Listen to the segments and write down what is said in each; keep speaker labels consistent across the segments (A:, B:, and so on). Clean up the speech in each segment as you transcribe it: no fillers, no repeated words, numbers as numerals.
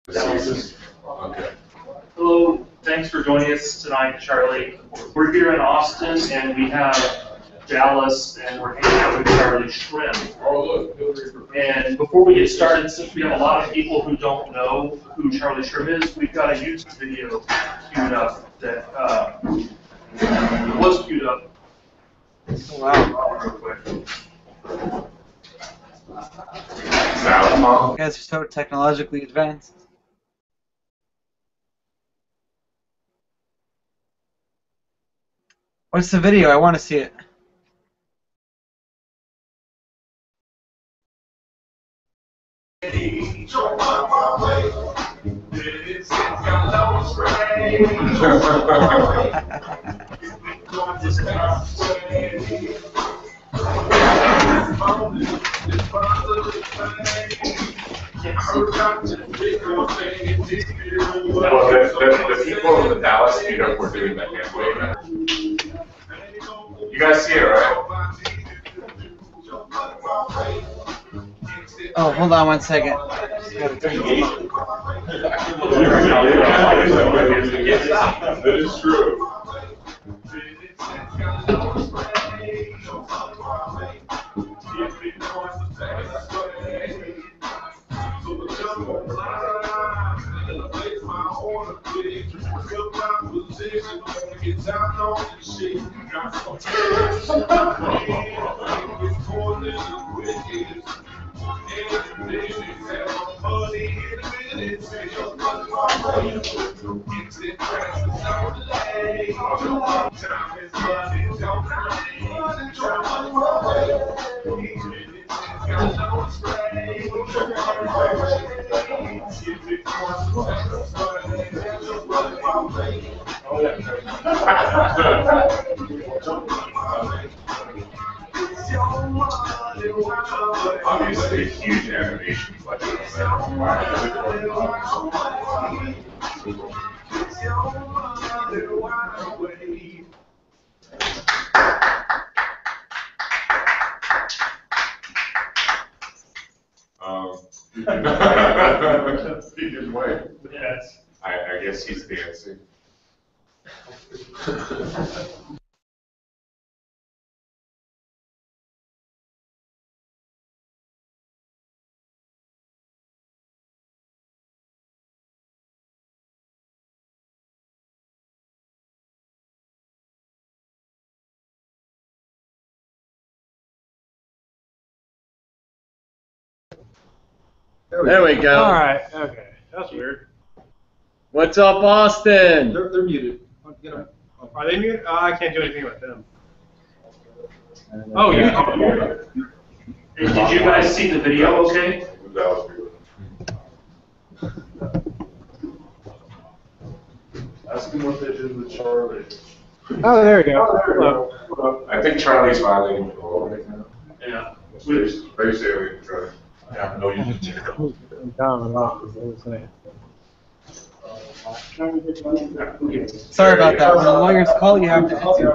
A: Okay.
B: Hello, thanks for joining us tonight, Charlie. We're here in Austin, and we have Dallas, and we're hanging out with Charlie Shrem. And before we get started, since we have a lot of people who don't know who Charlie Shrem is, we've got a YouTube video queued up that was queued up.
C: Wow.
B: Real quick.
C: You guys are so technologically advanced. What's the video? I want to see it.
A: The people in the Dallas Meetup were doing that campaign. You guys see it, right?
C: Oh, hold on one second.
A: That is true. Obviously, a huge animation budget. He didn't wait.
B: Yes.
A: I guess he's dancing.
D: There we go.
E: All right. Okay. That's weird.
D: What's up, Austin?
E: They're muted. Get them. Are they muted? I can't do anything with them. Oh, you can.
B: Did you guys see the video okay?
A: Ask him what they did with Charlie.
E: Oh, there we go. Hello.
A: I think Charlie's violating the law right now.
B: Yeah.
A: Very salient, Charlie. Yeah, no, you didn't do
C: Sorry about that. When the lawyers call, you have to answer.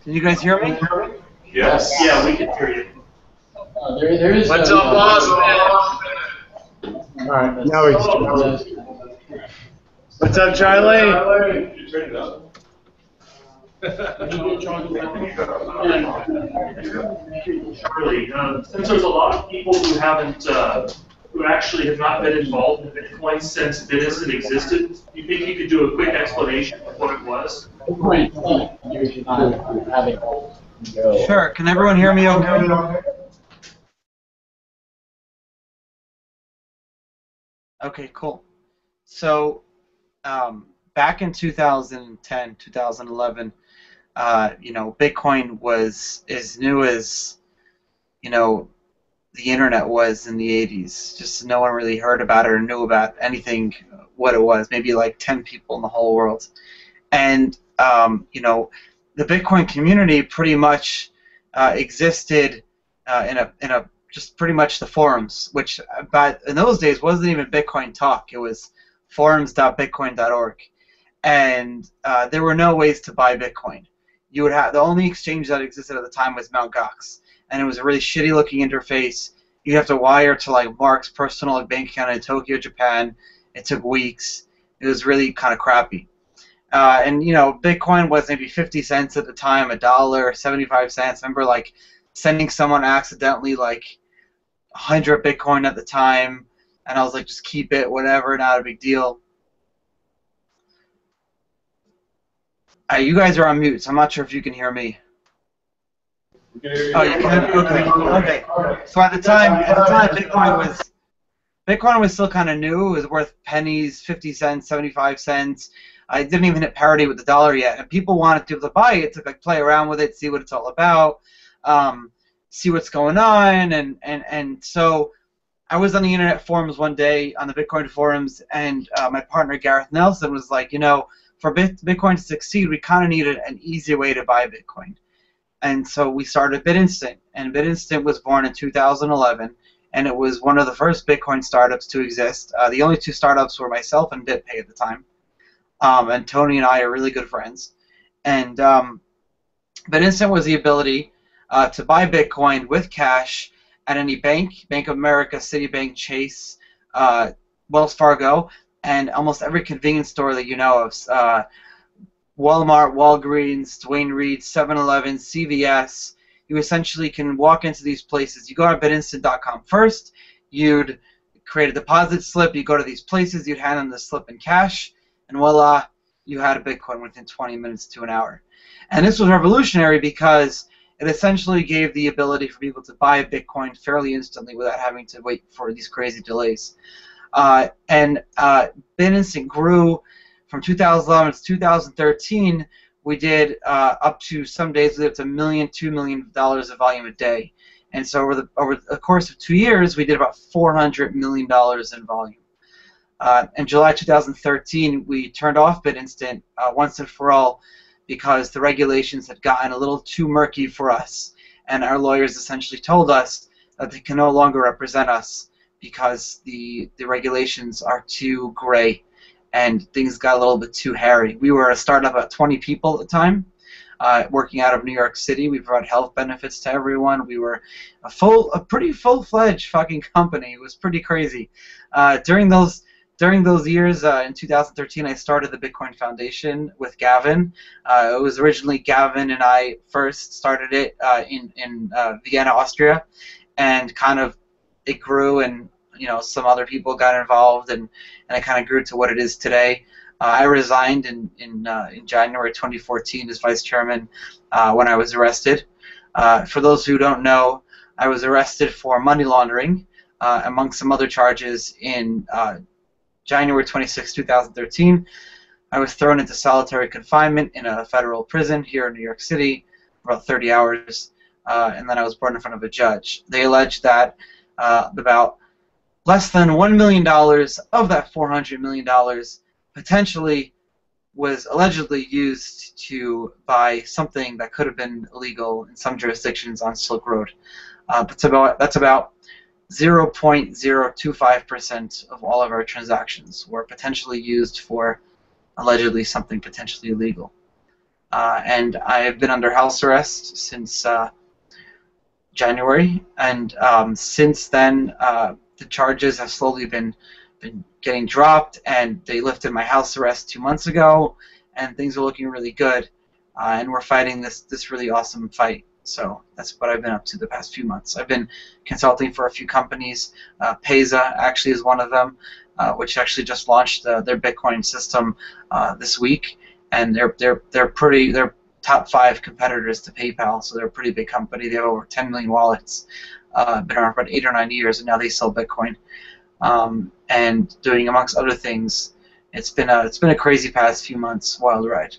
C: Can you guys hear me?
A: Yes.
B: Yeah, we can hear you.
D: There is What's up, Austin?
E: All right. Now we can.
D: What's up, Charlie?
A: You turned it up.
B: Charlie, since there's a lot of people who haven't, who actually have not been involved in Bitcoin since Bitcoin existed, you think you could do a quick explanation of what it was?
C: Sure. Can everyone hear me okay? Okay, cool. So, back in 2010, 2011, Bitcoin was as new as, the internet was in the 80s. Just no one really heard about it or knew about anything, what it was. Maybe like 10 people in the whole world. And, the Bitcoin community pretty much existed in a just pretty much the forums, which but in those days wasn't even Bitcoin Talk. It was forums.bitcoin.org. And there were no ways to buy Bitcoin. You would have the only exchange that existed at the time was Mt. Gox, and it was a really shitty looking interface. You have to wire to like Mark's personal bank account in Tokyo, Japan. It took weeks. It was really kind of crappy. And you know, Bitcoin was maybe 50 cents at the time, $1, 75 cents. I remember like sending someone accidentally like 100 Bitcoin at the time, and I was like, just keep it, whatever, not a big deal. You guys are on mute, so I'm not sure if you can hear me. Oh, you can? Okay. So at the time, Bitcoin was still kind of new. It was worth pennies, 50 cents, 75 cents. I didn't even hit parity with the dollar yet, and people wanted to be able to buy it to like play around with it, see what it's all about, see what's going on, and so I was on the internet forums one day on the Bitcoin forums, and my partner Gareth Nelson was like, you know, for Bitcoin to succeed, we kind of needed an easy way to buy Bitcoin. And so we started BitInstant, and BitInstant was born in 2011, and it was one of the first Bitcoin startups to exist. The only two startups were myself and BitPay at the time, and Tony and I are really good friends. And BitInstant was the ability to buy Bitcoin with cash at any bank, Bank of America, Citibank, Chase, Wells Fargo, and almost every convenience store that you know of. Walmart, Walgreens, Duane Reade, 7-Eleven, CVS. You essentially can walk into these places. You go to BitInstant.com first. You'd create a deposit slip. You go to these places. You'd hand them the slip in cash, and voila, you had a Bitcoin within 20 minutes to an hour. And this was revolutionary because it essentially gave the ability for people to buy a Bitcoin fairly instantly without having to wait for these crazy delays. And BitInstant grew from 2011 to 2013. We did up to some days we did up to $1 million, $2 million of volume a day. And so over the course of 2 years, we did about $400 million in volume. In July 2013, we turned off BitInstant once and for all because the regulations had gotten a little too murky for us. And our lawyers essentially told us that they can no longer represent us because the regulations are too gray and things got a little bit too hairy. We were a startup of 20 people at the time, working out of New York City. We provided health benefits to everyone. We were a pretty full-fledged fucking company. It was pretty crazy. During those years, in 2013, I started the Bitcoin Foundation with Gavin. It was originally Gavin and I first started it in Vienna, Austria, and kind of it grew, and you know, some other people got involved, and it kind of grew to what it is today. I resigned in January 2014 as vice chairman when I was arrested. For those who don't know, I was arrested for money laundering, among some other charges, in January 26, 2013. I was thrown into solitary confinement in a federal prison here in New York City for about 30 hours, and then I was brought in front of a judge. They alleged that about less than $1 million of that $400 million potentially was allegedly used to buy something that could have been illegal in some jurisdictions on Silk Road. That's about 0.025% of all of our transactions were potentially used for allegedly something potentially illegal. And I have been under house arrest since January, and since then the charges have slowly been getting dropped, and they lifted my house arrest 2 months ago, and things are looking really good, and we're fighting this really awesome fight. So that's what I've been up to the past few months. I've been consulting for a few companies. Pesa actually is one of them, which actually just launched their Bitcoin system this week, and they're top 5 competitors to PayPal, so they're a pretty big company. They have over 10 million wallets, been around for about 8 or 9 years, and now they sell Bitcoin. And doing, amongst other things, it's been a crazy past few months, wild ride.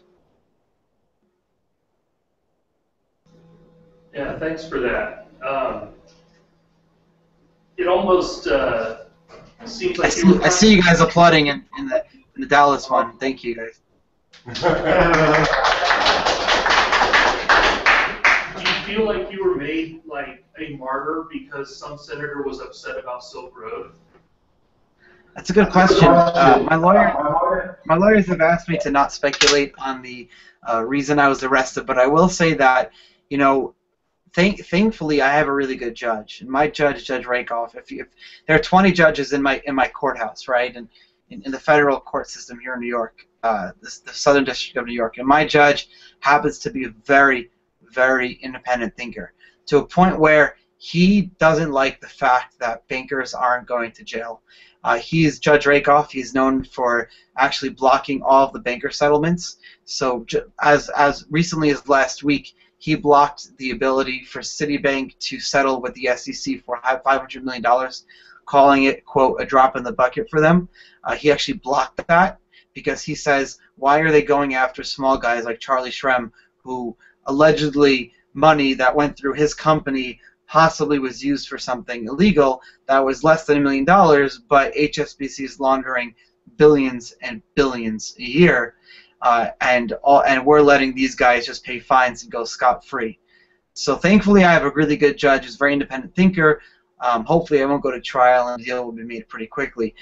B: Yeah, thanks for that. It almost seems like
C: I see you guys applauding in the Dallas one. Thank you, guys.
B: Do you feel like you were made like a martyr because some senator was upset about Silk Road?
C: That's a good question. My lawyers have asked me to not speculate on the reason I was arrested, but I will say that, you know, thankfully, I have a really good judge. And my judge, Judge Rakoff, if there are 20 judges in my courthouse, right, and in the federal court system here in New York, the Southern District of New York, and my judge happens to be a very, very independent thinker, to a point where he doesn't like the fact that bankers aren't going to jail. He's Judge Rakoff. He's known for actually blocking all of the banker settlements. So as recently as last week, he blocked the ability for Citibank to settle with the SEC for $500 million, calling it, quote, a drop in the bucket for them. He actually blocked that because he says, why are they going after small guys like Charlie Shrem, who allegedly money that went through his company possibly was used for something illegal that was less than $1 million, but HSBC is laundering billions and billions a year, and we're letting these guys just pay fines and go scot-free. So thankfully, I have a really good judge who's a very independent thinker. Hopefully, I won't go to trial, and the deal will be made pretty quickly.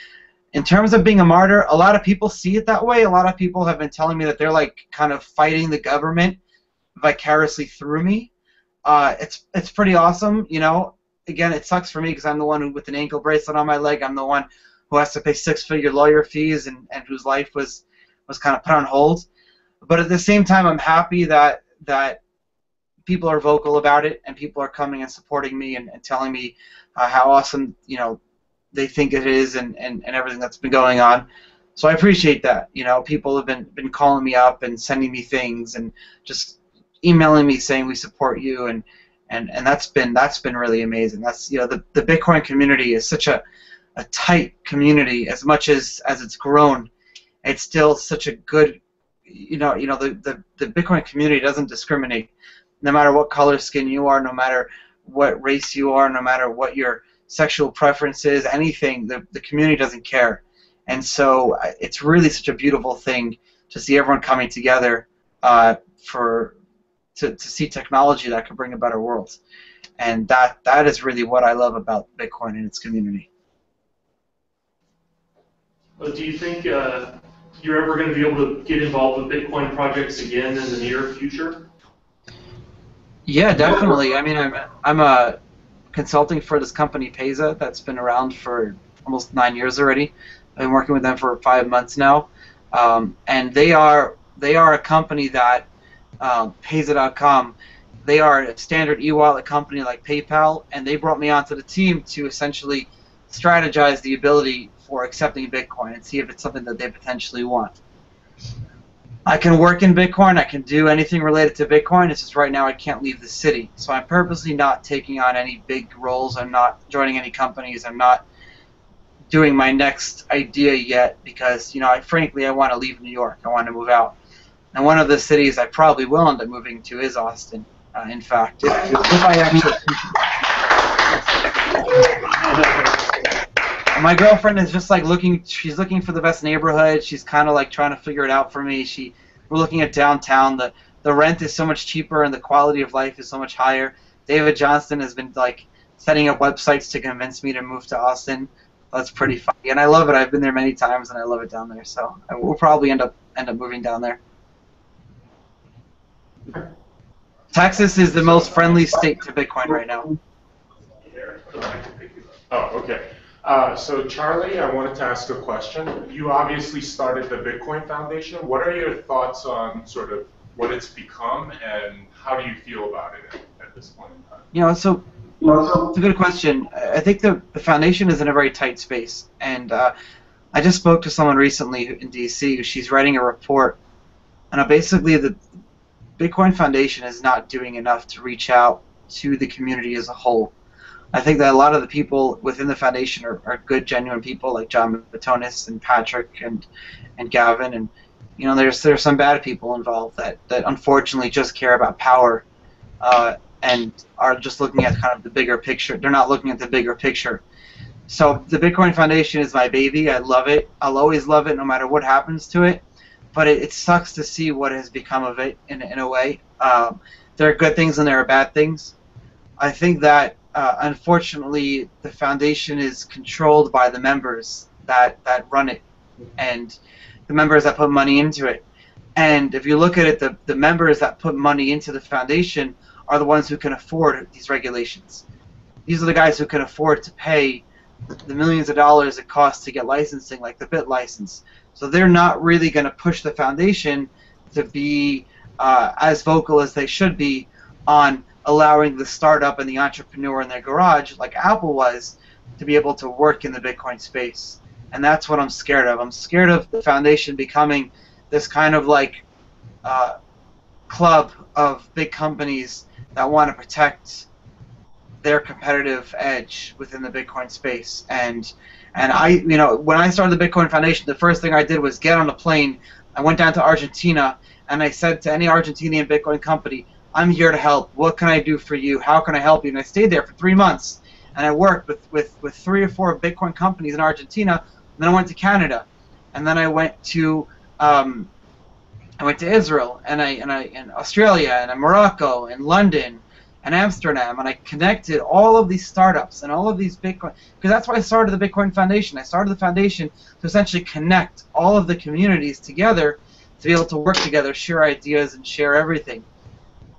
C: In terms of being a martyr, a lot of people see it that way. A lot of people have been telling me that they're like kind of fighting the government vicariously through me. It's pretty awesome, you know. Again, it sucks for me because I'm the one with an ankle bracelet on my leg. I'm the one who has to pay six-figure lawyer fees and whose life was kind of put on hold. But at the same time, I'm happy that people are vocal about it and people are coming and supporting me and telling me how awesome, you know, they think it is and everything that's been going on. So I appreciate that. You know, people have been calling me up and sending me things and just emailing me saying we support you, and that's been really amazing. That's, you know, the Bitcoin community is such a tight community. As much as it's grown, it's still such a good, you know the Bitcoin community doesn't discriminate. No matter what color skin you are, no matter what race you are, no matter what your sexual preference is, anything, the community doesn't care. And so it's really such a beautiful thing to see everyone coming together to see technology that could bring a better world. And that is really what I love about Bitcoin and its community.
B: Well, do you think you're ever going to be able to get involved with Bitcoin projects again in the near future?
C: Yeah, definitely. I mean, I'm consulting for this company, Pesa, that's been around for almost 9 years already. I've been working with them for 5 months now, and they are a company that Pesa.com. They are a standard e-wallet company like PayPal, and they brought me onto the team to essentially strategize the ability for accepting Bitcoin and see if it's something that they potentially want. I can work in Bitcoin, I can do anything related to Bitcoin, it's just right now I can't leave the city. So I'm purposely not taking on any big roles, I'm not joining any companies, I'm not doing my next idea yet because, you know, frankly I want to leave New York, I want to move out. And one of the cities I probably will end up moving to is Austin, in fact. If I actually... My girlfriend is just like she's looking for the best neighborhood. She's kind of like trying to figure it out for me. We're looking at downtown. The rent is so much cheaper and the quality of life is so much higher. David Johnston has been like setting up websites to convince me to move to Austin. That's pretty funny, and I love it. I've been there many times and I love it down there. So we'll probably end up moving down there. Texas is the most friendly state to Bitcoin right now.
A: Oh, okay. So Charlie, I wanted to ask a question. You obviously started the Bitcoin Foundation. What are your thoughts on sort of what it's become and how do you feel about it at this point in time?
C: You know, it's a good question. I think the foundation is in a very tight space, and I just spoke to someone recently in D.C. She's writing a report, and basically the Bitcoin Foundation is not doing enough to reach out to the community as a whole. I think that a lot of the people within the foundation are good, genuine people like John Batonis and Patrick and Gavin, and you know there's some bad people involved that unfortunately just care about power and are just looking at kind of the bigger picture. They're not looking at the bigger picture. So the Bitcoin Foundation is my baby. I love it. I'll always love it no matter what happens to it. But it sucks to see what has become of it in a way. There are good things and there are bad things. I think that unfortunately the foundation is controlled by the members that run it and the members that put money into it. And if you look at it, the members that put money into the foundation are the ones who can afford these regulations. These are the guys who can afford to pay the millions of dollars it costs to get licensing, like the BIT license. So they're not really going to push the foundation to be as vocal as they should be on allowing the startup and the entrepreneur in their garage, like Apple was, to be able to work in the Bitcoin space. And that's what I'm scared of. I'm scared of the foundation becoming this kind of like club of big companies that want to protect their competitive edge within the Bitcoin space. And I, you know, when I started the Bitcoin Foundation, the first thing I did was get on a plane. I went down to Argentina, and I said to any Argentinian Bitcoin company, I'm here to help. What can I do for you? How can I help you? And I stayed there for 3 months, and I worked with 3 or 4 Bitcoin companies in Argentina. And then I went to Canada, and then I went to Israel, and Australia, and Morocco, and London, and Amsterdam, and I connected all of these startups and all of these Bitcoin, because that's why I started the Bitcoin Foundation. I started the foundation to essentially connect all of the communities together to be able to work together, share ideas, and share everything.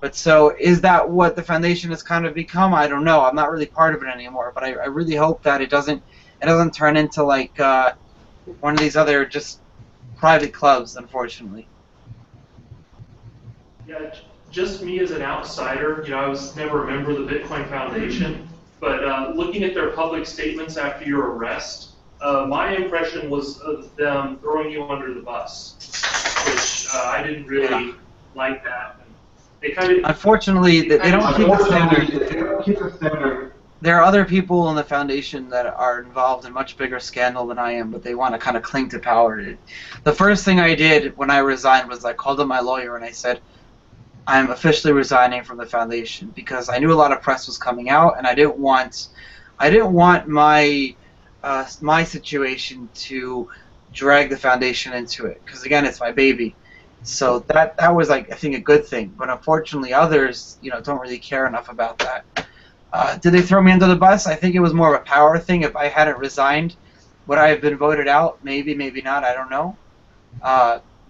C: But so is that what the foundation has kind of become? I don't know. I'm not really part of it anymore, but I really hope that it doesn't turn into like one of these other just private clubs, unfortunately.
B: Yeah, just me as an outsider, you know, I was never a member of the Bitcoin Foundation, but looking at their public statements after your arrest, my impression was of them throwing you under the bus, which I didn't really like that. And they kind of,
C: unfortunately, they don't keep the standard. There are other people in the foundation that are involved in much bigger scandal than I am, but they want to kind of cling to power. The first thing I did when I resigned was I called up my lawyer and I said, I'm officially resigning from the foundation, because I knew a lot of press was coming out, and I didn't want my my situation to drag the foundation into it, because again, it's my baby. So that was, like, I think, a good thing. But unfortunately, others, you know, don't really care enough about that. Did they throw me under the bus? I think it was more of a power thing. If I hadn't resigned, would I have been voted out? Maybe, maybe not. I don't know.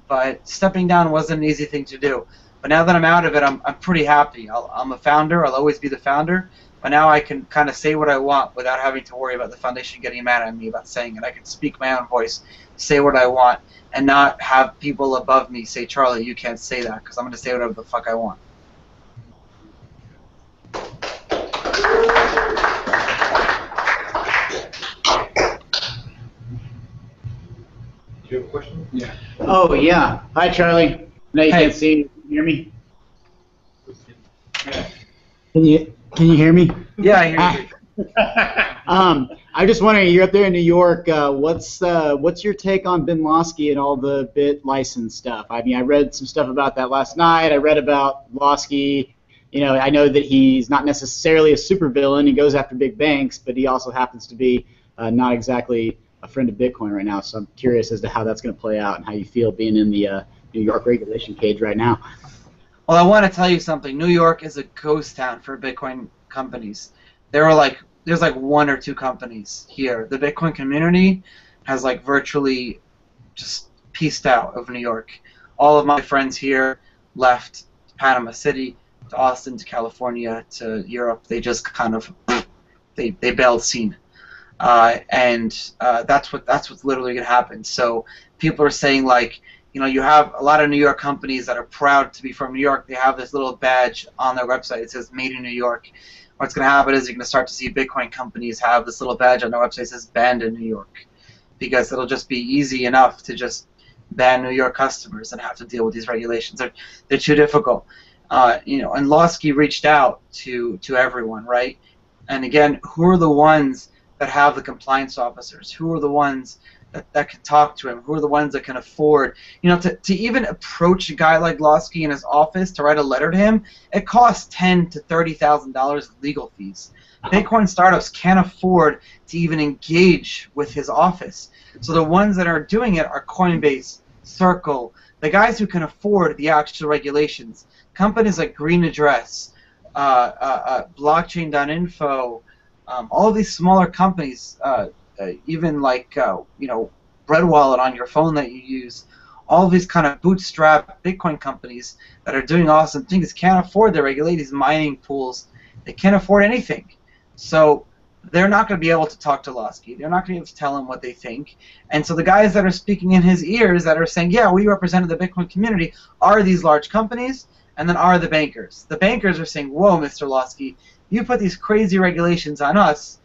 C: But stepping down wasn't an easy thing to do. But now that I'm out of it, I'm pretty happy. I'm a founder. I'll always be the founder. But now I can kind of say what I want without having to worry about the foundation getting mad at me about saying it. I can speak my own voice, say what I want, and not have people above me say, Charlie, you can't say that, because I'm going to say whatever the fuck I want.
F: Do you have a question? Yeah.
D: Oh, yeah. Hi, Charlie. No, you can't see. Can you hear me? Can you hear me?
C: Yeah, I hear you.
D: I'm just wondering, you're up there in New York. What's your take on Ben Losky and all the bit license stuff? I mean, I read some stuff about that last night. I read about Losky. You know, I know that he's not necessarily a supervillain. He goes after big banks, but he also happens to be not exactly a friend of Bitcoin right now. So I'm curious as to how that's going to play out and how you feel being in the New York regulation cage right now.
C: Well, I want to tell you something. New York is a ghost town for Bitcoin companies. There's like 1 or 2 companies here. The Bitcoin community has like virtually just pieced out of New York. All of my friends here left Panama City, to Austin, to California, to Europe. They just kind of they bailed scene. And that's what's literally going to happen. So people are saying, like, you know, you have a lot of New York companies that are proud to be from New York. They have this little badge on their website. It says Made in New York. What's going to happen is you're going to start to see Bitcoin companies have this little badge on their website that says Banned in New York, because it'll just be easy enough to just ban New York customers and have to deal with these regulations. They're too difficult. You know, and Losky reached out to everyone, right? And again, who are the ones that have the compliance officers? Who are the ones that can talk to him? Who are the ones that can afford, you know, to even approach a guy like Losky in his office to write a letter to him? It costs $10,000 to $30,000 in legal fees. Bitcoin startups can't afford to even engage with his office. So the ones that are doing it are Coinbase, Circle, the guys who can afford the actual regulations. Companies like Green Address, Blockchain.info, all of these smaller companies, even like you know, Bread Wallet on your phone that you use, all these kind of bootstrap Bitcoin companies that are doing awesome things can't afford to regulate these mining pools. They can't afford anything. So they're not going to be able to talk to Losky. They're not going to be able to tell him what they think. And so the guys that are speaking in his ears that are saying, yeah, we represented the Bitcoin community, are these large companies, and then are the bankers. The bankers are saying, whoa, Mr. Losky, you put these crazy regulations on us.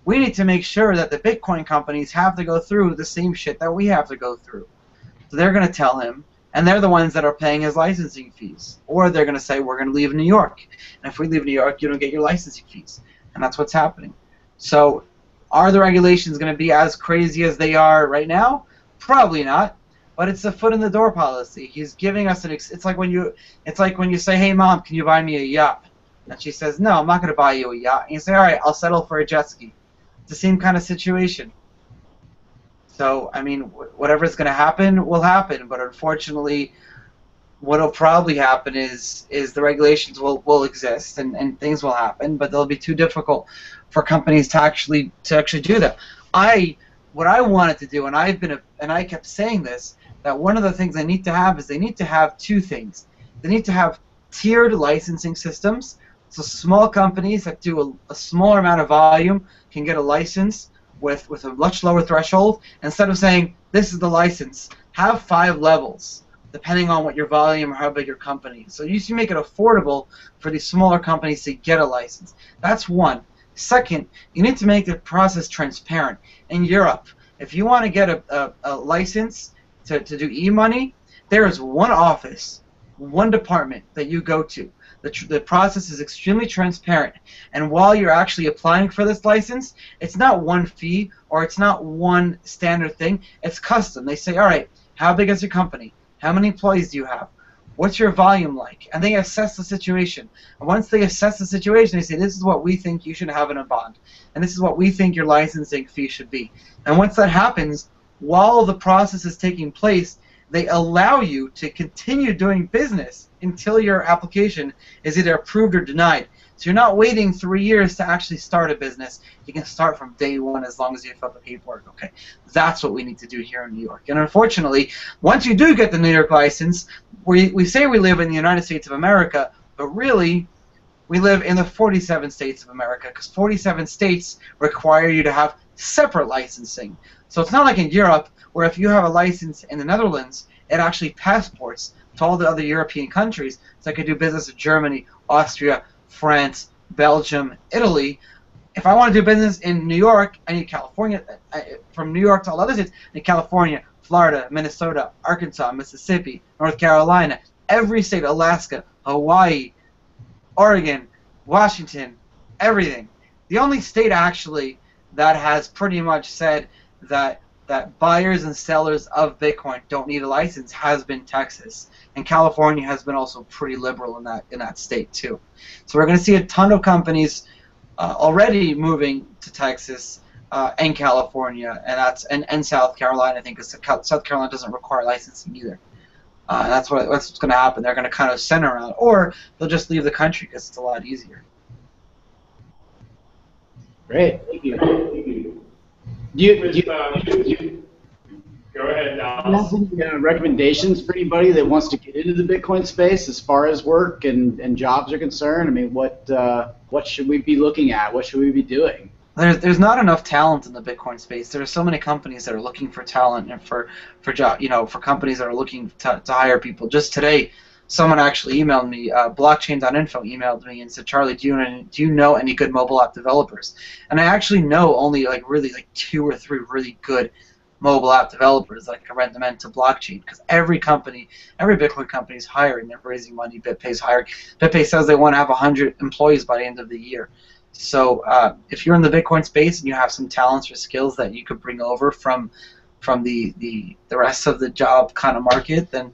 C: We need to make sure that the Bitcoin companies have to go through the same shit that we have to go through. So they're going to tell him, and they're the ones that are paying his licensing fees. Or they're going to say, we're going to leave New York. And if we leave New York, you don't get your licensing fees. And that's what's happening. So are the regulations going to be as crazy as they are right now? Probably not. But it's a foot in the door policy. He's giving us it's like when you say, hey mom, can you buy me a yacht? And she says, no, I'm not going to buy you a yacht. And you say, all right, I'll settle for a jet ski. It's the same kind of situation. So, I mean, whatever's going to happen will happen. But unfortunately, what will probably happen is the regulations will exist and things will happen, but they'll be too difficult for companies to actually do that. What I wanted to do, and I kept saying this, that one of the things they need to have is they need to have two things. They need to have tiered licensing systems, so small companies that do a smaller amount of volume can get a license with a much lower threshold. Instead of saying, this is the license, have 5 levels, depending on what your volume or how big your company is. So you should make it affordable for these smaller companies to get a license. That's one. Second, you need to make the process transparent. In Europe, if you want to get a license to do e-money, there is one office, one department that you go to. The process is extremely transparent. And while you're actually applying for this license, it's not one fee or it's not one standard thing. It's custom. They say, all right, how big is your company? How many employees do you have? What's your volume like? And they assess the situation. And once they assess the situation, they say, this is what we think you should have in a bond. And this is what we think your licensing fee should be. And once that happens, while the process is taking place, they allow you to continue doing business until your application is either approved or denied. So you're not waiting 3 years to actually start a business. You can start from day one as long as you fill out the paperwork. Okay, that's what we need to do here in New York. And unfortunately, once you do get the New York license, we say we live in the United States of America, but really we live in the 47 states of America, because 47 states require you to have separate licensing. So it's not like in Europe, where if you have a license in the Netherlands, it actually passports to all the other European countries. So I could do business in Germany, Austria, France, Belgium, Italy. If I want to do business in New York, I need California. From New York to all other states, I need California, Florida, Minnesota, Arkansas, Mississippi, North Carolina, every state, Alaska, Hawaii, Oregon, Washington, everything. The only state actually that has pretty much said that buyers and sellers of Bitcoin don't need a license has been Texas, and California has been also pretty liberal in that state too. So we're going to see a ton of companies already moving to Texas and California, and South Carolina. I think because South Carolina doesn't require licensing either. That's what's going to happen. They're going to kind of center around, or they'll just leave the country because it's a lot easier.
D: Great. Thank you.
E: Go ahead,
D: have
E: Dallas.
D: any recommendations for anybody that wants to get into the Bitcoin space as far as work and jobs are concerned? I mean, what should we be looking at? What should we be doing?
C: There's not enough talent in the Bitcoin space. There are so many companies that are looking for talent and for job, for companies that are looking to hire people. Just today, someone actually emailed me, blockchain.info emailed me and said, Charlie, do you know any good mobile app developers? And I actually know only really 2 or 3 really good mobile app developers that I can recommend to blockchain, because every Bitcoin company is hiring. They're raising money. BitPay's hiring. BitPay says they want to have 100 employees by the end of the year. So if you're in the Bitcoin space and you have some talents or skills that you could bring over from the rest of the job kind of market, then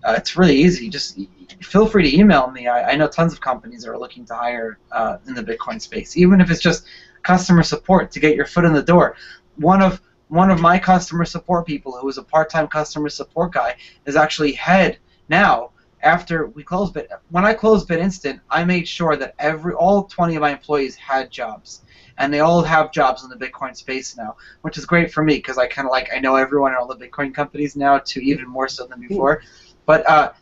C: it's really easy. Just feel free to email me. I know tons of companies that are looking to hire in the Bitcoin space, even if it's just customer support to get your foot in the door. One of my customer support people, who was a part-time customer support guy, is actually head now. After we closed Bit, when I closed BitInstant, I made sure that all 20 of my employees had jobs, and they all have jobs in the Bitcoin space now, which is great for me because I kind of I know everyone in all the Bitcoin companies now, too, even more so than before. But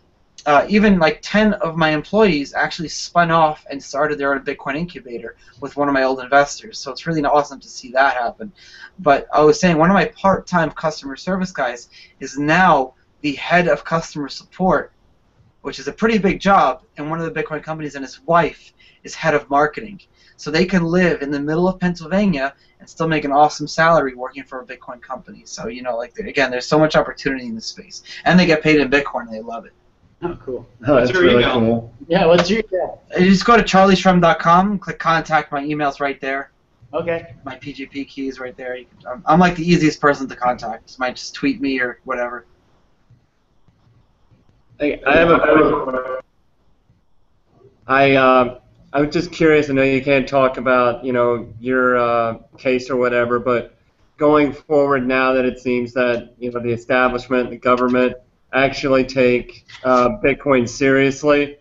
C: even 10 of my employees actually spun off and started their own Bitcoin incubator with one of my old investors. So it's really awesome to see that happen. But I was saying one of my part-time customer service guys is now the head of customer support, which is a pretty big job in one of the Bitcoin companies, and his wife is head of marketing. So they can live in the middle of Pennsylvania and still make an awesome salary working for a Bitcoin company. So, again, there's so much opportunity in this space. And they get paid in Bitcoin, and they love it.
D: Oh, cool.
F: Oh,
E: What's
F: that's
E: your
F: really
E: email?
F: cool.
D: Yeah, what's your email?
C: You just go to charlieshrem.com, click contact. My email's right there.
D: Okay.
C: My PGP key is right there. I'm like the easiest person to contact. You might just tweet me or whatever.
G: I have a question. I was just curious. I know you can't talk about your case or whatever, but going forward now that it seems that the establishment, the government actually take Bitcoin seriously,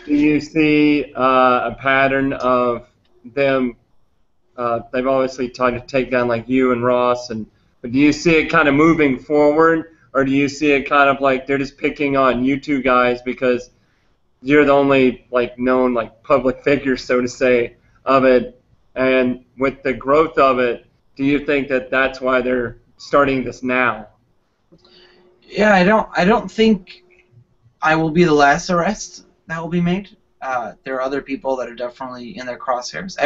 G: do you see a pattern of them? They've obviously tried to take down like you and Ross, but do you see it kind of moving forward, or do you see it kind of like they're just picking on you two guys because you're the only known public figure, so to say, of it? And with the growth of it, do you think that that's why they're starting this now?
C: Yeah, I don't think I will be the last arrest that will be made. There are other people that are definitely in their crosshairs.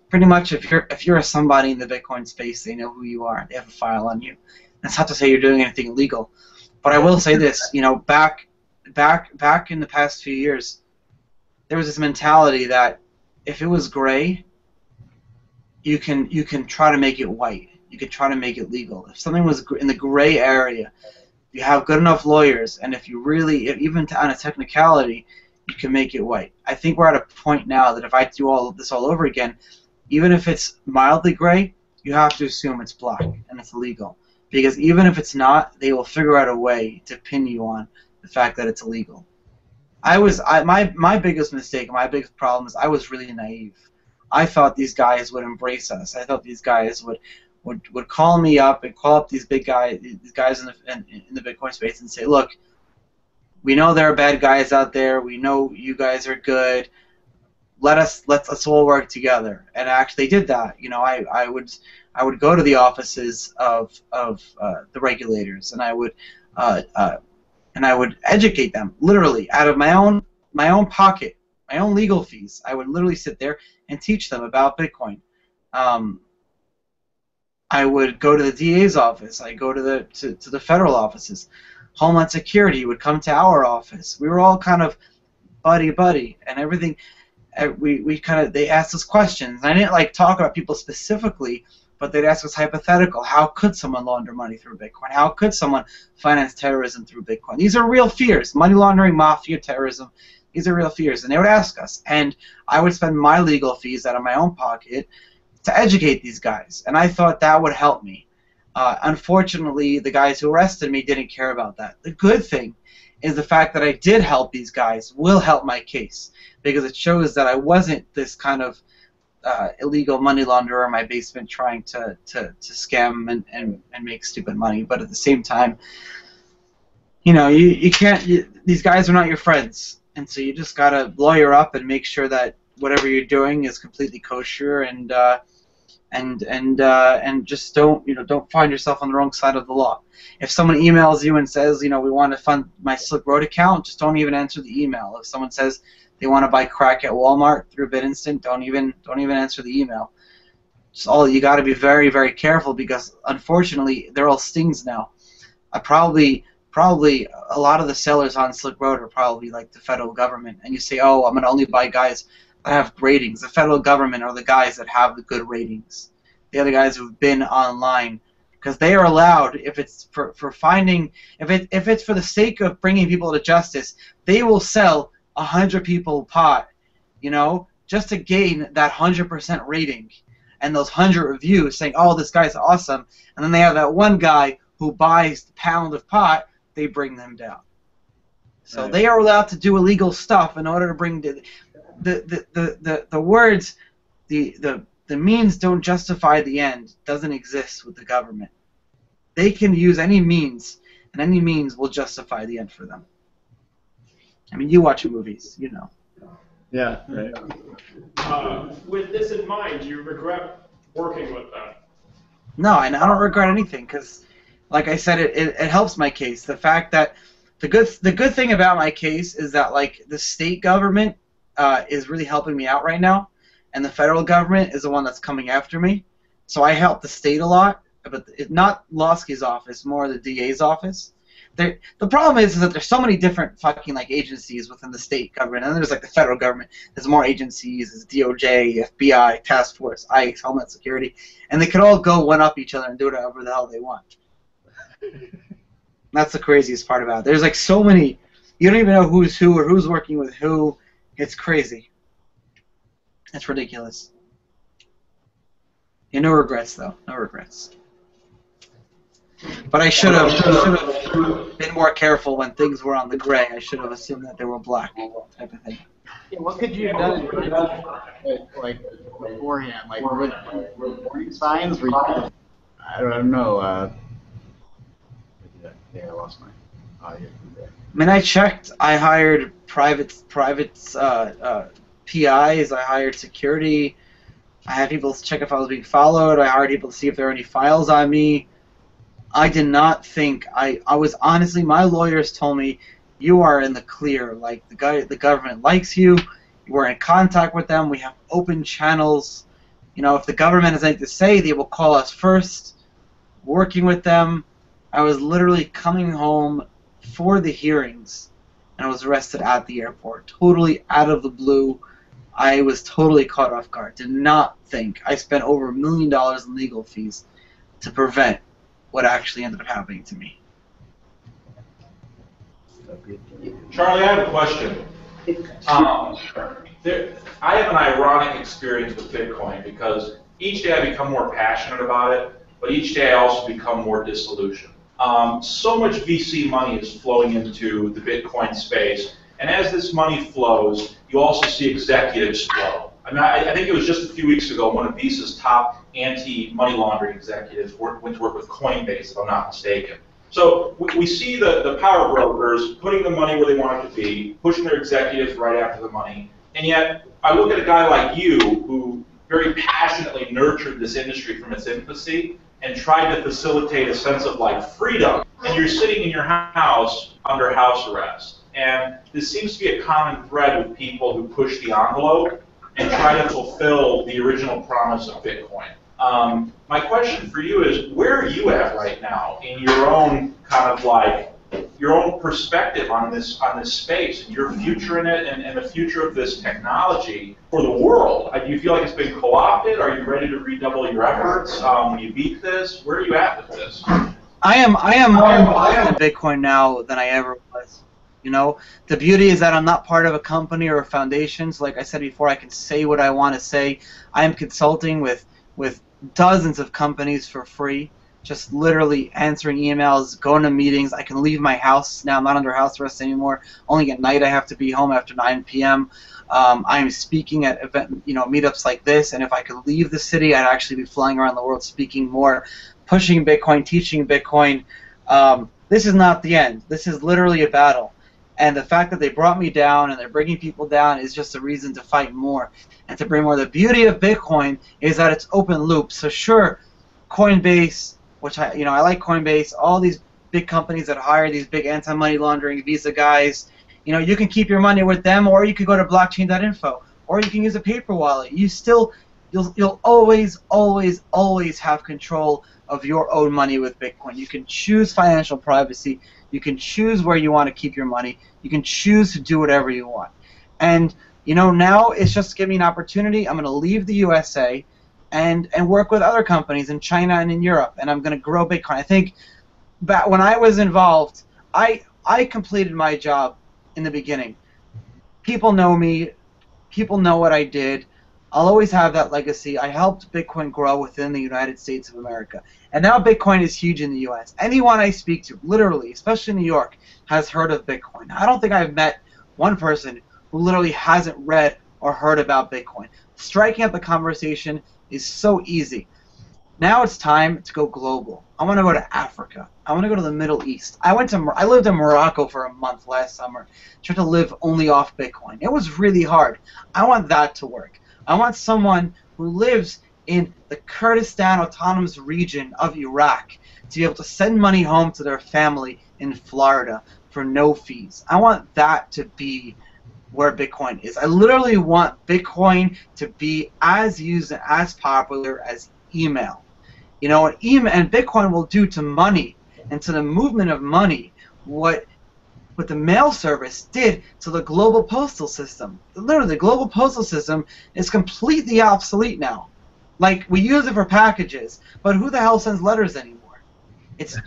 C: Pretty much, if you're somebody in the Bitcoin space, they know who you are. They have a file on you. That's not to say you're doing anything illegal, but I will say this: back in the past few years, there was this mentality that if it was gray, you can try to make it white. You could try to make it legal. If something was in the gray area, you have good enough lawyers, and if you really, even on a technicality, you can make it white. I think we're at a point now that if I do all of this all over again, even if it's mildly gray, you have to assume it's black and it's illegal. Because even if it's not, they will figure out a way to pin you on the fact that it's illegal. My biggest mistake, my biggest problem is I was really naive. I thought these guys would embrace us. I thought these guys would call me up and call up these guys in the Bitcoin space and say, look, we know there are bad guys out there. We know you guys are good. Let's all work together. And actually, they did that. I would go to the offices of the regulators, and I would educate them literally out of my own pocket, my own legal fees. I would literally sit there and teach them about Bitcoin. I would go to the DA's office. I go to the federal offices. Homeland Security would come to our office. We were all kind of buddy, and everything. They asked us questions. I didn't talk about people specifically, but they'd ask us hypothetical. How could someone launder money through Bitcoin? How could someone finance terrorism through Bitcoin? These are real fears. Money laundering, mafia, terrorism. These are real fears, and they would ask us, and I would spend my legal fees out of my own pocket to educate these guys, and I thought that would help me. Unfortunately, the guys who arrested me didn't care about that. The good thing is the fact that I did help these guys will help my case, because it shows that I wasn't this kind of illegal money launderer in my basement trying to scam and make stupid money. But at the same time, you can't. These guys are not your friends, and so you just gotta lawyer up and make sure that whatever you're doing is completely kosher, and just don't find yourself on the wrong side of the law. If someone emails you and says, we want to fund my Silk Road account, just don't even answer the email. If someone says they want to buy crack at Walmart through BitInstant, don't even answer the email. You got to be very, very careful, because unfortunately they're all stings now. Probably a lot of the sellers on Silk Road are probably like the federal government, and you say, oh, I'm going to only buy guys that have ratings. The federal government are the guys that have the good ratings. They're the guys who've been online, because they are allowed, if it's for finding, if it's for the sake of bringing people to justice, they will sell 100 people pot, just to gain that 100% rating and those 100 reviews saying, oh, this guy's awesome, and then they have that one guy who buys the pound of pot, they bring them down. So
G: Right.
C: they are allowed to do illegal stuff in order to bring the words, the the means don't justify the end doesn't exist with the government. They can use any means, and any means will justify the end for them. I mean, you watch movies, you know.
G: Yeah. Right.
E: With this in mind, do you regret working with them?
C: No, and I don't regret anything because, like I said, it helps my case. The fact that the good thing about my case is that like the state government is really helping me out right now, and the federal government is the one that's coming after me. So I help the state a lot, but not Losky's office, more the DA's office. The problem is that there's so many different fucking like agencies within the state government, and then there's like the federal government. There's more agencies. There's DOJ, FBI, Task Force, ICE, Homeland Security, and they could all go one up each other and do whatever the hell they want. That's the craziest part about it. There's like so many. You don't even know who's who or who's working with who. It's crazy. It's ridiculous. Yeah, no regrets though. No regrets. But I should have been more careful when things were on the gray. I should have assumed that they were black, type of thing.
D: Yeah, what could you have done like beforehand? Like were warning signs? I don't know. Yeah, I lost my audio.
C: I mean, I checked. I hired private PIs. I hired security. I had people check if I was being followed. I hired people to see if there were any files on me. I did not think I was honestly. My lawyers told me you are in the clear. Like the government likes you. We're in contact with them. We have open channels. You know, if the government has anything to say, they will call us first. Working with them, I was literally coming home for the hearings, and I was arrested at the airport, totally out of the blue. I was totally caught off guard. Did not think. I spent over $1 million in legal fees to prevent what actually ended up happening to me.
F: Charlie, I have a question. I have an ironic experience with Bitcoin because each day I become more passionate about it, but each day I also become more disillusioned. So much VC money is flowing into the Bitcoin space, and as this money flows, you also see executives flow. I mean, I think it was just a few weeks ago one of Visa's top anti-money laundering executives went to work with Coinbase, if I'm not mistaken. So we see the power brokers putting the money where they want it to be, pushing their executives right after the money, and yet I look at a guy like you who very passionately nurtured this industry from its infancy and tried to facilitate a sense of like freedom, and you're sitting in your house under house arrest. And this seems to be a common thread with people who push the envelope and try to fulfill the original promise of Bitcoin. My question for you is, where are you at right now in your own kind of like, your own perspective on this space, and your future in it, and the future of this technology for the world? Do you feel like it's been co-opted? Are you ready to redouble your efforts when you beat this? Where are you at with this?
C: I am more involved in Bitcoin now than I ever was. You know, the beauty is that I'm not part of a company or a foundation. So like I said before, I can say what I want to say. I am consulting with dozens of companies for free, just literally answering emails, going to meetings. I can leave my house now. I'm not under house arrest anymore. Only at night I have to be home after 9 p.m. I'm speaking at meetups like this, and if I could leave the city, I'd actually be flying around the world speaking more, pushing Bitcoin, teaching Bitcoin. This is not the end. This is literally a battle. And the fact that they brought me down and they're bringing people down is just a reason to fight more and to bring more. The beauty of Bitcoin is that it's open loop. So sure, Coinbase, which I like Coinbase, all these big companies that hire these big anti-money laundering Visa guys, you can keep your money with them, or you could go to blockchain.info, or you can use a paper wallet. You'll always have control of your own money with Bitcoin. You can choose financial privacy. You can choose where you want to keep your money. You can choose to do whatever you want. And now it's just giving me an opportunity. I'm going to leave the USA and work with other companies in China and in Europe, and I'm going to grow Bitcoin. I think back when I was involved, I completed my job in the beginning. People know me. People know what I did. I'll always have that legacy. I helped Bitcoin grow within the United States of America. And now Bitcoin is huge in the US. Anyone I speak to, literally, especially in New York, has heard of Bitcoin. I don't think I've met one person who literally hasn't read or heard about Bitcoin. Striking up the conversation, is so easy. Now it's time to go global. I want to go to Africa. I want to go to the Middle East. I lived in Morocco for a month last summer, tried to live only off Bitcoin. It was really hard. I want that to work. I want someone who lives in the Kurdistan Autonomous Region of Iraq to be able to send money home to their family in Florida for no fees. I want that to be where Bitcoin is. I literally want Bitcoin to be as used and as popular as email. You know, and Bitcoin will do to money and to the movement of money what the mail service did to the global postal system. Literally, the global postal system is completely obsolete now. Like, we use it for packages, but who the hell sends letters anymore?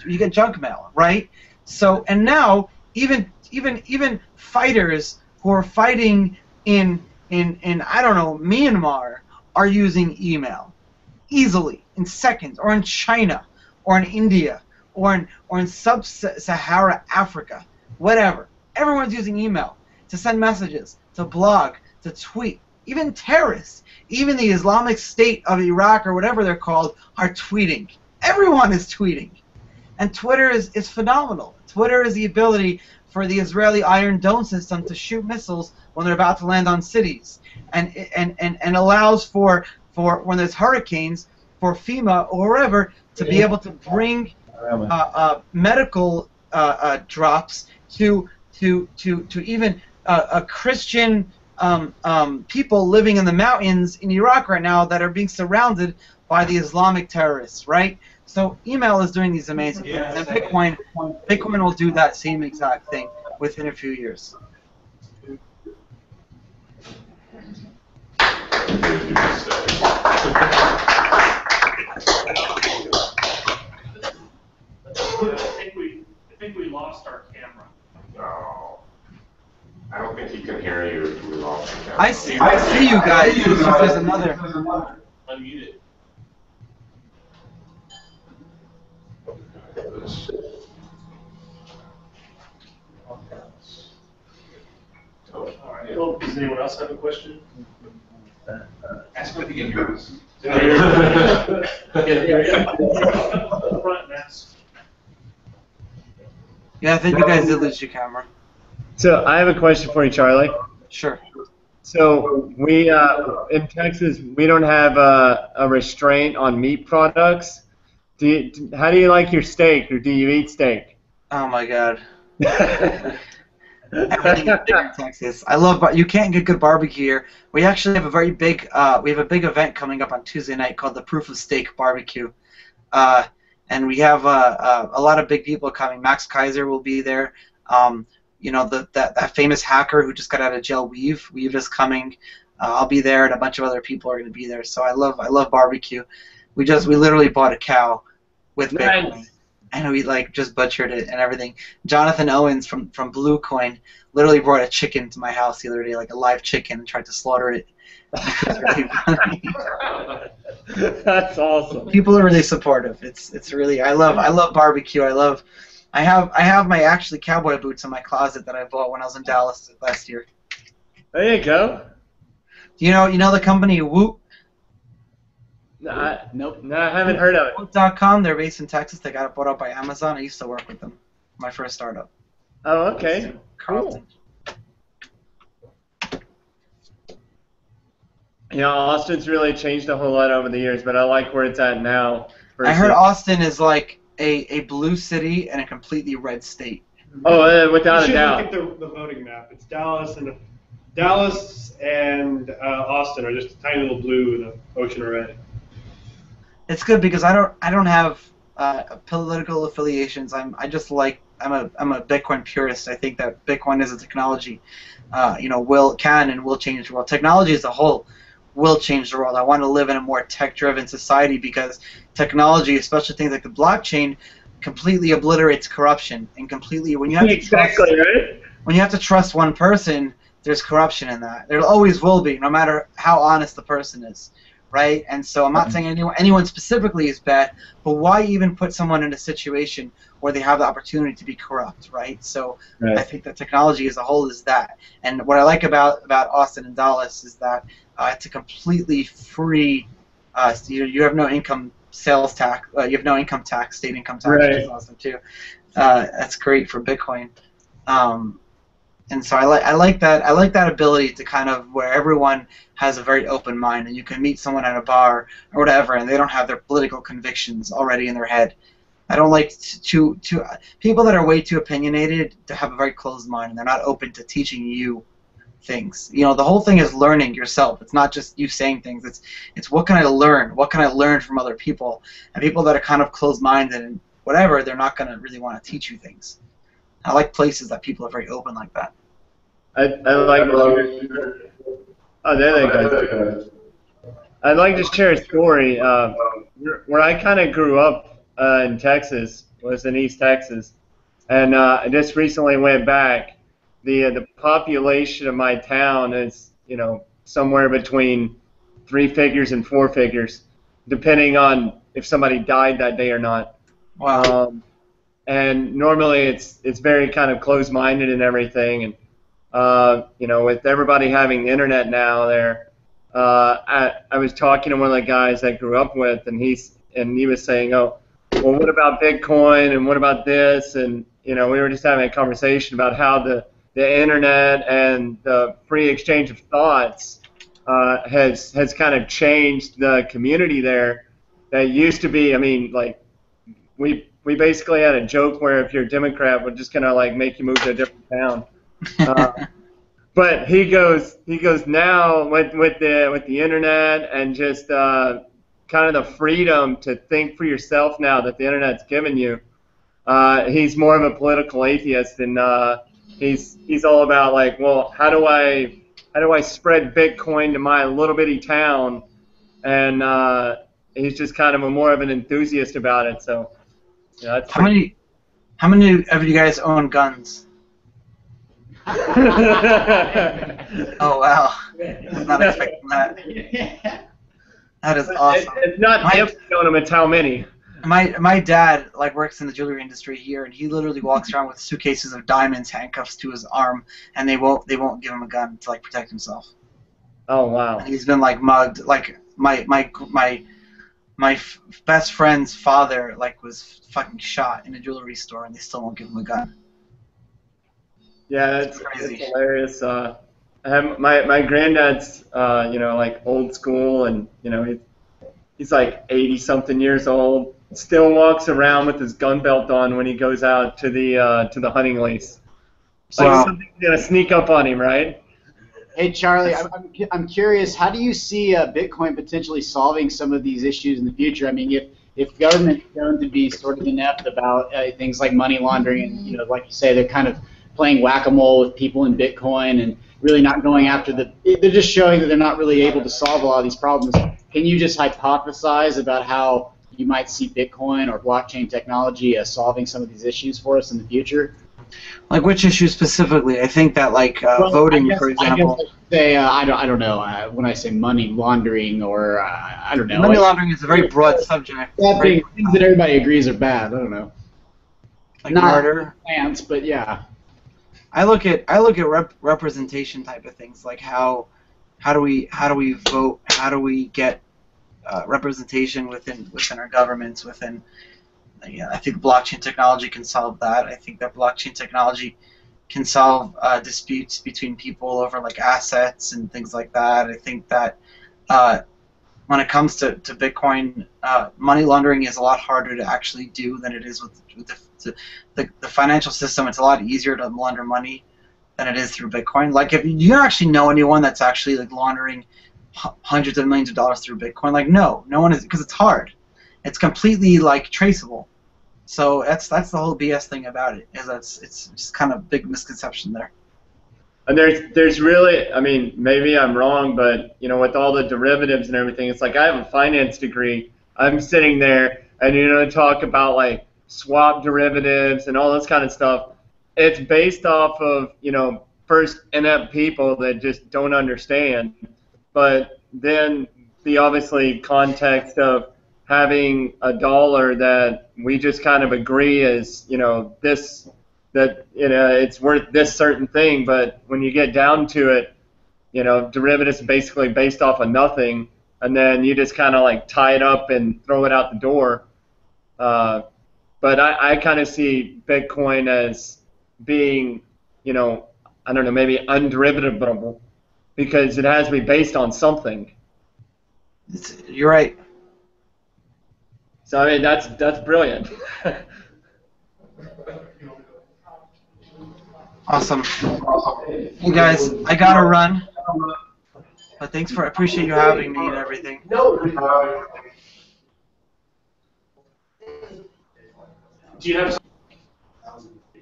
C: You get junk mail, right? So, and now even fighters who are fighting in I don't know, Myanmar are using email easily in seconds, or in China, or in India, or in sub-Sahara Africa, whatever. Everyone's using email to send messages, to blog, to tweet. Even terrorists, even the Islamic State of Iraq or whatever they're called, are tweeting. Everyone is tweeting. And Twitter is phenomenal. Twitter is the ability for the Israeli Iron Dome system to shoot missiles when they're about to land on cities, and allows for when there's hurricanes, for FEMA or wherever to be able to bring medical drops to even Christian people living in the mountains in Iraq right now that are being surrounded by the Islamic terrorists, right? So email is doing these amazing things, and Bitcoin will do that same exact thing within a few years.
B: I think we lost our camera.
A: No. I don't think he can hear you if we lost the camera.
C: I see you guys. There's another.
B: Unmute it. All right. Well, does anyone else have a question?
F: Ask if you can hear us.
B: Front and ask.
C: Yeah, I think you guys did lose your camera.
G: So I have a question for you, Charlie.
C: Sure.
G: So we in Texas we don't have a restraint on meat products. How do you like your steak, or do you eat steak?
C: Oh my God. Everything is big in Texas. I love. You can't get good barbecue here. We actually have a very big. We have a big event coming up on Tuesday night called the Proof of Steak Barbecue, and we have a lot of big people coming. Max Kaiser will be there. You know, that famous hacker who just got out of jail, Weave. Weave is coming. I'll be there, and a bunch of other people are going to be there. So I love barbecue. We literally bought a cow with Bitcoin.
G: Nice.
C: And we just butchered it and everything. Jonathan Owens from Bluecoin literally brought a chicken to my house the other day, like a live chicken, and tried to slaughter it. It's really funny.
G: That's awesome.
C: People are really supportive. It's really I love barbecue. I have my actually cowboy boots in my closet that I bought when I was in Dallas last year.
G: There you go.
C: You know the company Whoop?
G: Nope. No, I haven't heard of it.
C: Whoop.com. They're based in Texas. They got bought out by Amazon. I used to work with them. My first startup.
G: Oh, okay.
C: Carlton.
G: You know, Austin's really changed a whole lot over the years, but I like where it's at now.
C: I heard Austin is like a blue city and a completely red state.
G: Oh, without a doubt.
E: You should look at the voting map. It's Dallas and Austin are just a tiny little blue and an ocean of red.
C: It's good because I don't have political affiliations. I'm a Bitcoin purist. I think that Bitcoin as a technology, can and will change the world. Technology as a whole will change the world. I want to live in a more tech-driven society because technology, especially things like the blockchain, completely obliterates corruption and completely when you have to trust one person, there's corruption in that. There always will be, no matter how honest the person is. Right? And so I'm not saying anyone specifically is bad, but why even put someone in a situation where they have the opportunity to be corrupt, right? So I think that technology as a whole is that. And what I like about Austin and Dallas is that it's a completely free So you have no income sales tax. You have no income tax, state income tax, which is awesome too. That's great for Bitcoin. And so I like that ability to kind of where everyone has a very open mind, and you can meet someone at a bar or whatever, and they don't have their political convictions already in their head. I don't like to people that are way too opinionated to have a very closed mind, and they're not open to teaching you things. You know, the whole thing is learning yourself. It's not just you saying things. It's what can I learn? What can I learn from other people? And people that are kind of closed-minded and whatever, they're not going to really want to teach you things. I like places that people are very open like that.
G: I like. Oh, there they go. I'd like to share a story. Where I kind of grew up in Texas was in East Texas, and I just recently went back. The population of my town is, you know, somewhere between 3 figures and 4 figures, depending on if somebody died that day or not.
C: Wow.
G: And normally it's very kind of closed-minded and everything. And you know, with everybody having the internet now, I was talking to one of the guys I grew up with, and he was saying, oh, well, what about Bitcoin and what about this? And you know, we were just having a conversation about how the internet and the free exchange of thoughts has kind of changed the community there. That used to be, I mean, like we basically had a joke where if you're a Democrat, we're just gonna like make you move to a different town. But he goes now with the internet and just kind of the freedom to think for yourself now that the internet's given you. He's more of a political atheist, and he's all about like, well, how do I spread Bitcoin to my little bitty town? And he's just kind of more of an enthusiast about it. So, yeah, that's
C: how many of you guys own guns? Oh wow! I was not expecting that. That is awesome.
G: It's not if you own them; it's how many.
C: My dad like works in the jewelry industry here, and he literally walks around with suitcases of diamonds, handcuffs to his arm, and they won't give him a gun to like protect himself.
G: Oh wow!
C: And he's been like mugged. Like my best friend's father like was fucking shot in a jewelry store, and they still won't give him a gun.
G: Yeah, that's hilarious. I have my granddad's you know, like old school, and you know he's like 80-something years old. Still walks around with his gun belt on when he goes out to the hunting lease. So like something's gonna sneak up on him, right?
D: Hey Charlie, I'm curious. How do you see Bitcoin potentially solving some of these issues in the future? I mean, if government's going to be sort of inept about things like money laundering, and you know, like you say, they're kind of playing whack-a-mole with people in Bitcoin and really not going after they're just showing that they're not really able to solve a lot of these problems. Can you just hypothesize about how you might see Bitcoin or blockchain technology as solving some of these issues for us in the future?
C: Like which issues specifically? I think that like voting, for example.
D: I don't know. When I say money laundering or I don't know.
C: Money laundering is a very broad subject.
D: Things that everybody agrees are bad. I don't know.
C: Like murder.
D: Plants, but yeah.
C: I look at representation type of things, like how do we vote? How do we get representation within our governments? I think blockchain technology can solve that. I think that blockchain technology can solve disputes between people over like assets and things like that. I think that when it comes to Bitcoin, money laundering is a lot harder to actually do than it is with the financial system. It's a lot easier to launder money than it is through Bitcoin. Like, if you actually know anyone that's actually like laundering hundreds of millions of dollars through Bitcoin, like no one is, because it's hard. It's completely like traceable. So that's the whole BS thing about it. Is it's just kind of big misconception there.
G: And there's really, I mean, maybe I'm wrong, but you know, with all the derivatives and everything, it's like I have a finance degree. I'm sitting there and you know, talk about like swap derivatives and all this kind of stuff. It's based off of, you know, first inept people that just don't understand, but then the obviously context of having a dollar that we just kind of agree is, you know, this, that, you know, it's worth this certain thing, but when you get down to it, you know, derivatives basically based off of nothing. and then you just kind of like tie it up and throw it out the door. But I kind of see Bitcoin as being, you know, I don't know, maybe underivatable, because it has to be based on something.
C: You're right.
G: So I mean, that's brilliant.
C: Awesome. Hey guys, I gotta run. But thanks I appreciate you having me and everything.
B: Do you have?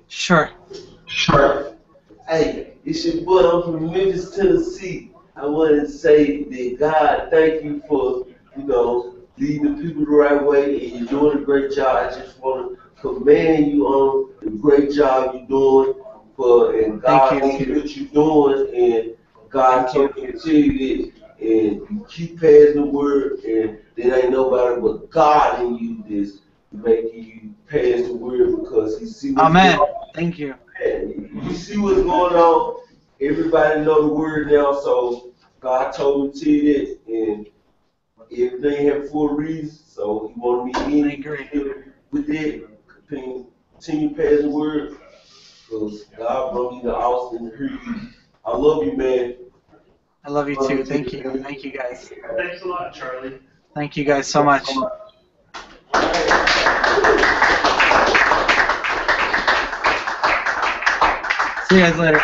C: Sure.
H: Hey, it's your boy. I'm from Memphis, Tennessee. I want to say that God, thank you for, leading the people the right way, and you're doing a great job. I just want to commend you on the great job you're doing and God
C: Thank you.
H: what you're doing, and God told me to tell you this, and you keep passing the word, and there ain't nobody but God in you that's making you pass the word, because He sees what's
C: Amen.
H: going on.
C: Thank you.
H: You see what's going on. Everybody know the word now, so God told me to tell you that, and everything happened for a reason. So He wanted me
C: I agree.
H: with that. Continue passing the word, because God brought me to Austin to hear you. I love you, man.
C: I love you too. Thank you. Thank you guys.
B: Thanks a lot, Charlie.
C: Thank you guys so much. See you guys later.